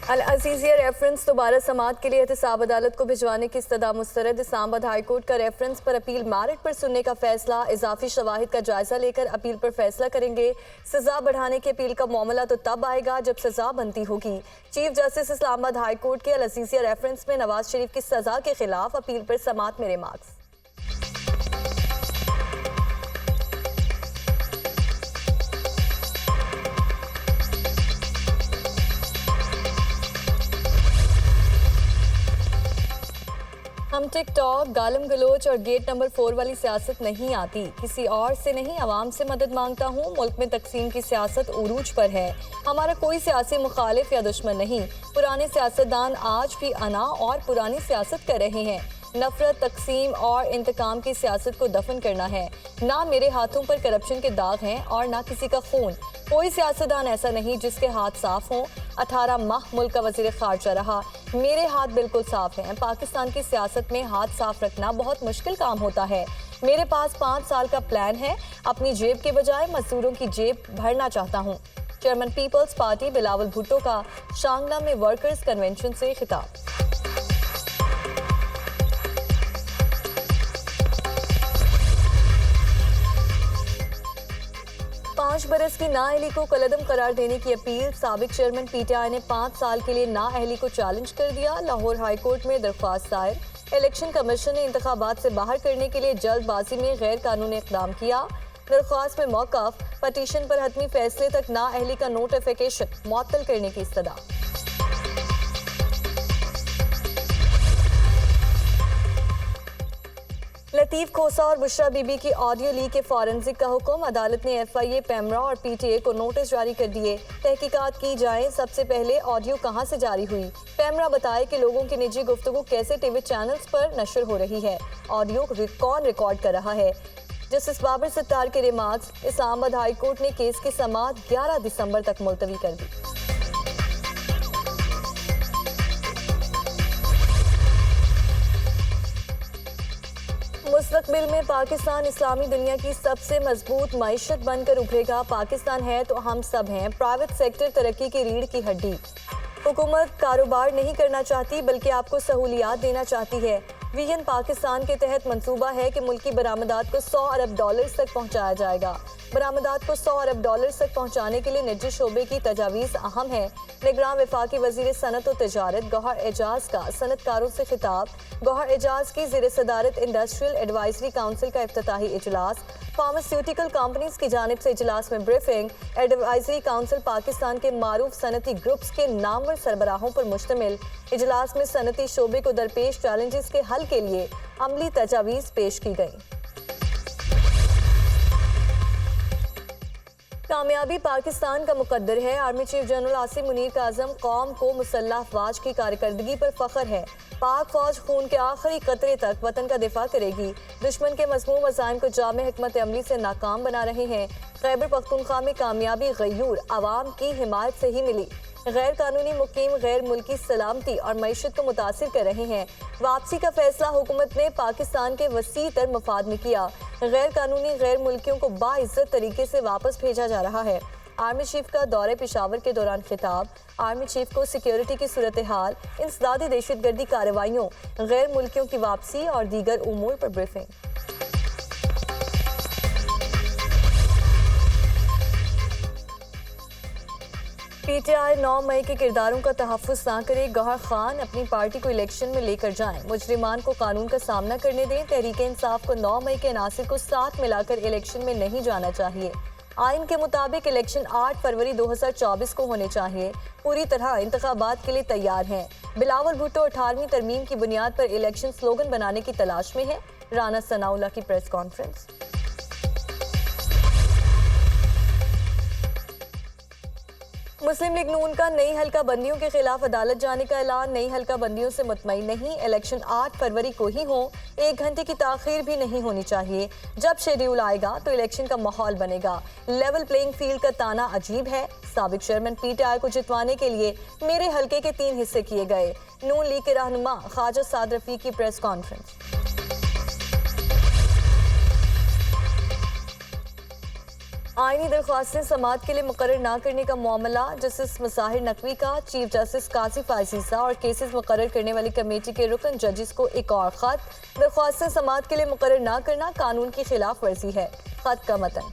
अल Aziziyah reference दोबारा समाअत के लिए एहतसाब अदालत को भिजवाने की इस्तदा मुस्तरद। इस्लामाबाद हाई कोर्ट का रेफरेंस पर अपील मेरिट पर सुनने का फैसला। इजाफी शवाहिद का जायजा लेकर अपील पर फैसला करेंगे। सजा बढ़ाने की अपील का मामला तो तब आएगा जब सजा बनती होगी। Chief justice Islamabad high court के अल अजीज़िया रेफरेंस में नवाज शरीफ की सजा के खिलाफ अपील पर समाअत में रिमार्क्स। हम टिकटॉक, गालम गलोच और गेट नंबर 4 वाली सियासत नहीं आती। किसी और से नहीं, आवाम से मदद मांगता हूँ। मुल्क में तकसीम की सियासत उरूज पर है। हमारा कोई सियासी मुखालिफ या दुश्मन नहीं। पुराने सियासतदान आज भी अना और पुरानी सियासत कर रहे हैं। नफरत, तकसीम और इंतकाम की सियासत को दफन करना है। ना मेरे हाथों पर करप्शन के दाग हैं और ना किसी का खून। कोई सियासतदान ऐसा नहीं जिसके हाथ साफ हों। 18 माह मुल्क का वजीर खारजा रहा। मेरे हाथ बिल्कुल साफ हैं। पाकिस्तान की सियासत में हाथ साफ रखना बहुत मुश्किल काम होता है। मेरे पास 5 साल का प्लान है। अपनी जेब के बजाय मजदूरों की जेब भरना चाहता हूँ। चेयरमैन पीपल्स पार्टी बिलावल भुट्टो का शांगला में वर्कर्स कन्वेंशन से खिताब। 5 बरस की नाअहली को कलअदम करार देने की अपील। साबिक चेयरमैन पीटीआई ने 5 साल के लिए नाअहली को चैलेंज कर दिया। लाहौर हाई कोर्ट में दरख्वास्त दायर। इलेक्शन कमीशन ने इंतखाबात से बाहर करने के लिए जल्दबाजी में गैर कानूनी इक़दाम किया। दरख्वास्त में मौक़िफ़, पटिशन पर हतमी फैसले तक नाअहली का नोटिफिकेशन मुअत्तल करने की इस्तदा। लतीफ़ खोसा और बुशरा बीबी की ऑडियो लीक के फॉरेंसिक का हुक्म। अदालत ने एफआईए, पैमरा और पीटीए को नोटिस जारी कर दिए। तहकीकात की जाए, सबसे पहले ऑडियो कहां से जारी हुई। पैमरा बताए कि लोगों की निजी गुफ्तगू कैसे टीवी चैनल्स पर नशर हो रही है। ऑडियो कौन रिकॉर्ड कर रहा है। जस्टिस बाबर सत्तार के रिमार्क्स। इस्लामाबाद हाई कोर्ट ने केस की समाअत 11 दिसंबर तक मुलतवी कर दी। मुस्तकबिल में पाकिस्तान इस्लामी दुनिया की सबसे मजबूत मईशत बनकर उभरेगा। पाकिस्तान है तो हम सब हैं। प्राइवेट सेक्टर तरक्की की रीढ़ की हड्डी। हुकूमत कारोबार नहीं करना चाहती बल्कि आपको सहूलियात देना चाहती है। विजन पाकिस्तान के तहत मंसूबा है कि मुल्की बरामदात को 100 अरब डॉलर्स तक पहुँचाया जाएगा। बरामदात को 100 अरब डॉलर्स तक पहुँचाने के लिए निजी शोबे की तजावीज़ अहम है। निगरान वफाकी वजीर सनत और तजारत गौहर एजाज का सनतकारों से खिताब। गौहर एजाज की ज़ेर सदारत इंडस्ट्रियल एडवाइजरी काउंसिल का इफ्तिताही इजलास। फार्मास्यूटिकल कंपनीज की जानिब से इजलास में ब्रीफिंग। एडवाइजरी काउंसिल पाकिस्तान के मारूफ सनती ग्रुप्स के नामवर सरबराहों पर मुश्तमिल। इजलास में सनती शोबे को दरपेश चैलेंजेस के हल के लिए अमली तजावीज़ पेश की गई। कामयाबी पाकिस्तान का मुकद्दर है। Army chief general Asim Munir का अज़म कौम को मुसल्लह अफवाज की कारकर्दगी पर फख्र है। पाक फौज खून के आखिरी कतरे तक वतन का दिफा करेगी। दुश्मन के मज़मूम अज़ाइम को जामे हिकमत अमली से नाकाम बना रहे हैं। खैबर पख्तूनख्वा में कामयाबी गयूर आवाम की हिमायत से ही मिली। गैर कानूनी मुकीम गैर मुल्की सलामती और मईशत को मुतासिर कर रहे हैं। वापसी का फैसला हुकूमत ने पाकिस्तान के वसी तर मफाद में किया। गैर कानूनी गैर मुल्कियों को बाइज्जत तरीके से वापस भेजा जा रहा है। आर्मी चीफ का दौरे पेशावर के दौरान खिताब। आर्मी चीफ को सिक्योरिटी की सूरत हाल, इंसदादी दहशतगर्दी कार्रवाइयों, गैर मुल्कियों की वापसी और दीगर उमूर पर ब्रीफिंग। पीटीआई 9 मई के किरदारों का तहफ़्फ़ुज़ ना करे। गौहर खान अपनी पार्टी को इलेक्शन में लेकर जाएं। मुजरिमान को कानून का सामना करने दें। तहरीक इंसाफ को 9 मई के अनासिर को साथ मिलाकर इलेक्शन में नहीं जाना चाहिए। आइन के मुताबिक इलेक्शन 8 फरवरी 2024 को होने चाहिए। पूरी तरह इंतखाबात के लिए तैयार हैं। बिलावल भुट्टो 18वीं तरमीम की बुनियाद पर इलेक्शन स्लोगन बनाने की तलाश में है। राना सनाउल्लाह की प्रेस कॉन्फ्रेंस। मुस्लिम लीग नून का नई हल्का बंदियों के खिलाफ अदालत जाने का ऐलान। नई हल्का बंदियों से मुतमईन नहीं। इलेक्शन 8 फरवरी को ही हो। 1 घंटे की ताखीर भी नहीं होनी चाहिए। जब शेड्यूल आएगा तो इलेक्शन का माहौल बनेगा। लेवल प्लेइंग फील्ड का ताना अजीब है। साबिक चेयरमैन पीटीआई को जितवाने के लिए मेरे हल्के के 3 हिस्से किए गए। नून लीग के रहनुमा ख्वाजा साद रफीक की प्रेस कॉन्फ्रेंस। आईनी दरख्वास्तें समाअत के लिए मुकर्रर ना करने का मामला जस्टिस मसाहिर नकवी का चीफ जस्टिस कासिफ आजीजा और केसेस मुकर्रर करने वाली कमेटी के रुकन जजेस को एक और खत। दरख्वास्तें समाअत के लिए मुकर्रर ना करना कानून की खिलाफ वर्जी है। खत का मतन।